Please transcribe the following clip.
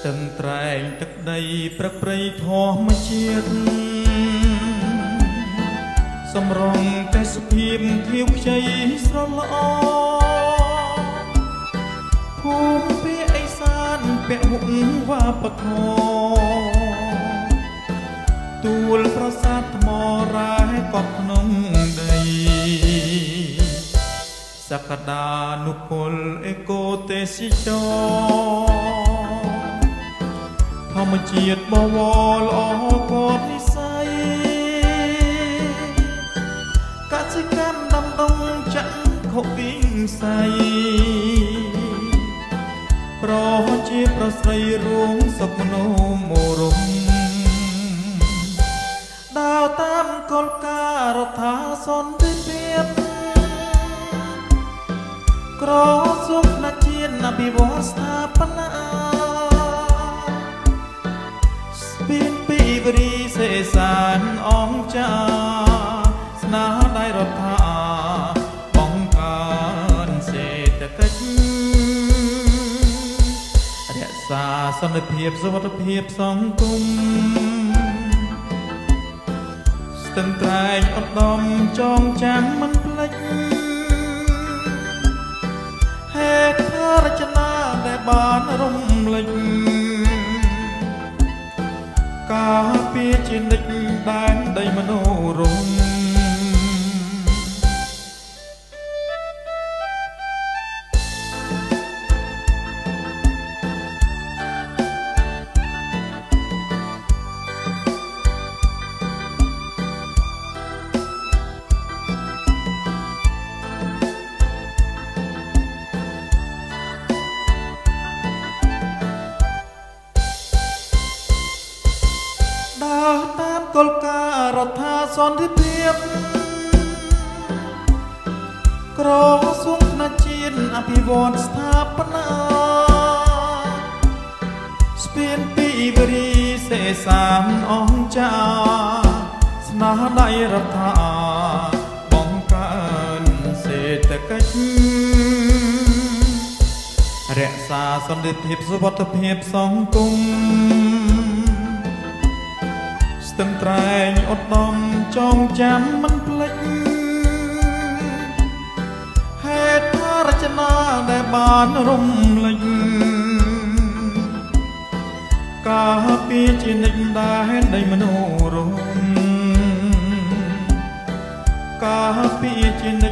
តឹងត្រែងទឹកដីព្រឹកព្រៃធម្មជាតិសម្រងទេសភាពខៀវខ្ចីស្រល្អភូមិភាគឦសានពាក់មុខវប្បធម៌ទួលប្រាសាទថ្មរ៉ែកប់ក្នុងដីសក្តានុពលអេកូទេសចរធម្មជាតិបវរល្អគាត់និស័យកសិកម្មដាំដុះចាក់ខុសពីវិស័យប្រជាប្រុសស្រីរួមសុខមនោមរមដើរតាមគោលការណ៍រដ្ឋាសន្តិភាពក្រសួងណាជាតិអភិវឌ្ឍស្ថាបនាស្ពានពីវរីសេសានអង្គចាស្នាដៃរដ្ឋាបង្កើនសេដ្ឋកិច្ចរក្សាសន្តិភាពសុវត្ថិភាពសង្គមស្ទឹងត្រែងឧត្តមចងចាំមិនភ្លេចហេដ្ឋារចនាដែលបានរំលេចការពារជានិច្ចដែនដីមនោរម្យតាមគោលការណ៍រដ្ឋាសន្តិភាពក្រសួងណាជាតិអភិវឌ្ឍស្ថាបនាស្ពានពីវរីសេសានអង្គចាស្នាដៃរដ្ឋាបង្កើនសេដ្ឋកិច្ចរក្សាសន្តិភាពសុវត្ថិភាពសង្គមស្ទឹងត្រែងឧត្តមចងចាំមិនភ្លេចហេដ្ឋារចនាដែលបានរំលេចការពារជានិច្ចដែនដីមនោរម្យការពារជានិច្ច